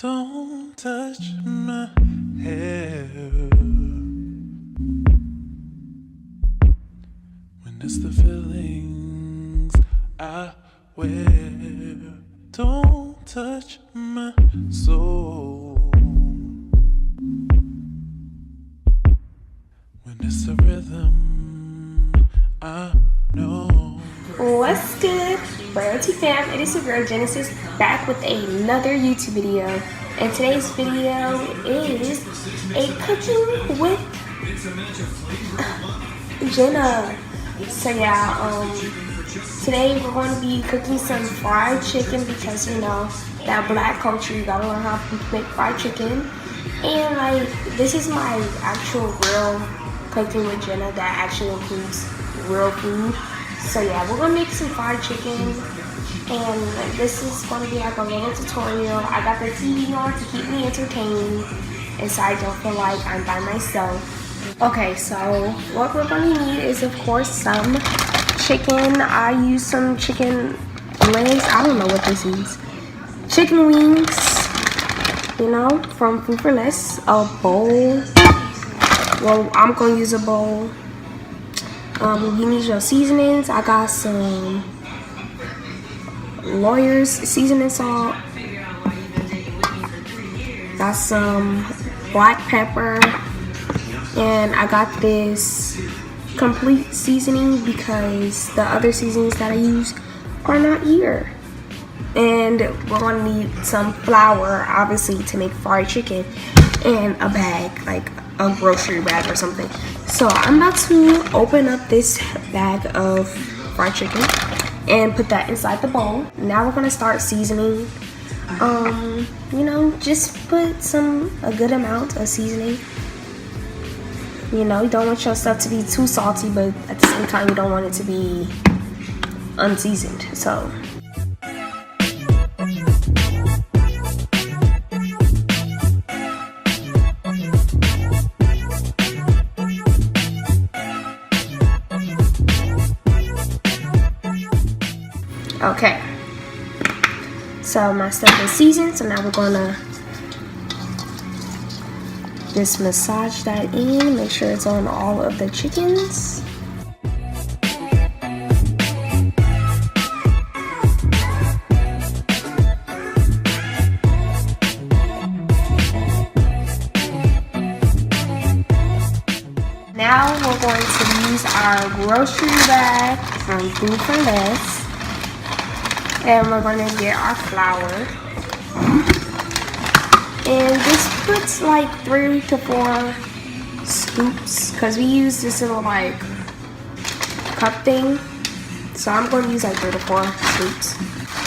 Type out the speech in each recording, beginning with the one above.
Don't touch my hair when it's the feelings I wear. Don't touch my soul when it's a rhythm I know. What's good, Royalty fam? It is your girl Genesis back with another YouTube video, and today's video is a cooking with Gena. So yeah, today we're going to be cooking some fried chicken because you know that black culture, you gotta learn how to make fried chicken. And like, this is my actual real cooking with Gena that actually includes real food. So yeah, we're gonna make some fried chicken, and this is gonna be like a little tutorial. I got the TV on to keep me entertained, and so I don't feel like I'm by myself. Okay, so what we're gonna need is of course some chicken. I use some chicken legs. I don't know what this is. Chicken wings, you know, from Food for Less. A bowl. Well, I'm gonna use a bowl. You need your seasonings. I got some Lawyer's seasoning salt. Got some black pepper. And I got this complete seasoning because the other seasonings that I use are not here. And we're gonna need some flour, obviously, to make fried chicken, and a bag, like a grocery bag or something. So I'm about to open up this bag of fried chicken and put that inside the bowl. Now we're gonna start seasoning. You know, just put a good amount of seasoning. You know, you don't want your stuff to be too salty, but at the same time you don't want it to be unseasoned. So okay, so my stuff is seasoned, so now we're gonna just massage that in, make sure it's on all of the chickens. Now we're going to use our grocery bag from Food for Less. And we're going to get our flour. And this puts like 3 to 4 scoops because we use this little like cup thing. So I'm going to use like 3 to 4 scoops.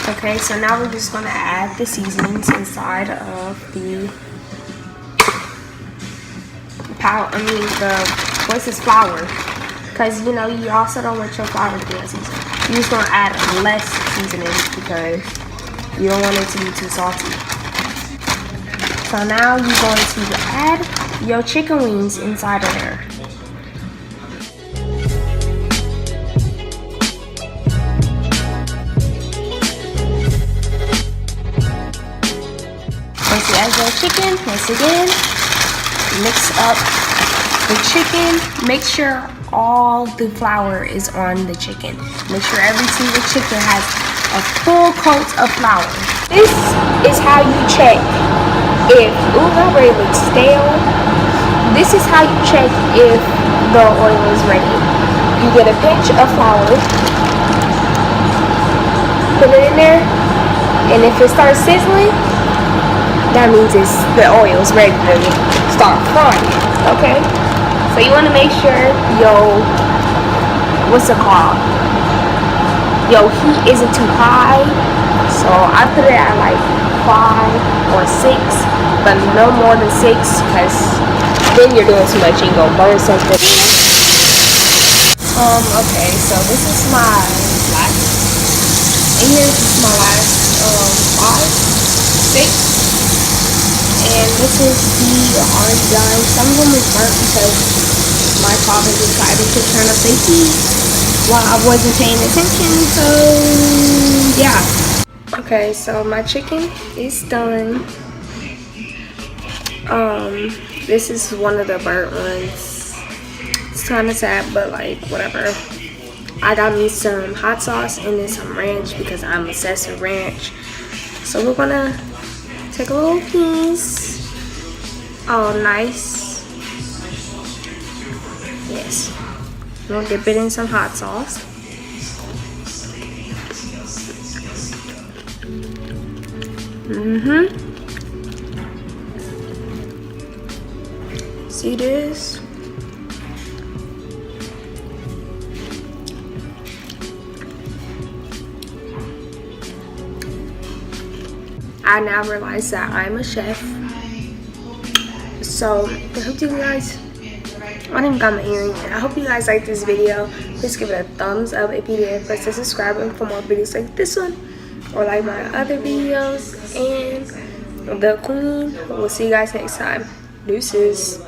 Okay, so now we're just going to add the seasonings inside of the flour. Because you know, you also don't want your flour to be unseasoned. You're just going to add less seasoning because you don't want it to be too salty. So now you're going to add your chicken wings inside of there. Once you add your chicken, once again, mix up the chicken. Make sure all the flour is on the chicken. Make sure every single chicken has a full coat of flour. This is how you check if already looks stale. This is how you check if the oil is ready. You get a pinch of flour, put it in there, and if it starts sizzling, that means the oil is ready to start frying. Okay? So you want to make sure your heat isn't too high. So I put it at like 5 or 6, but no more than 6 because then you're doing too much and you're gonna burn something. Okay, so this is my last, and here's my last 5, 6. And this is the already done. Some of them is burnt because my father decided to turn up the heat while I wasn't paying attention. So yeah. Okay, so my chicken is done. This is one of the burnt ones. It's kind of sad, but like whatever. I got me some hot sauce and then some ranch because I'm obsessed with ranch. So we're gonna take a little piece. Oh, nice. Yes. We'll dip it in some hot sauce. See this? I now realize that I'm a chef. So I hope you guys, I didn't got my earring yet. I hope you guys like this video. Please give it a thumbs up if you did. Press the subscribe button for more videos like this one, or like my other videos. And the queen, we'll see you guys next time. Deuces.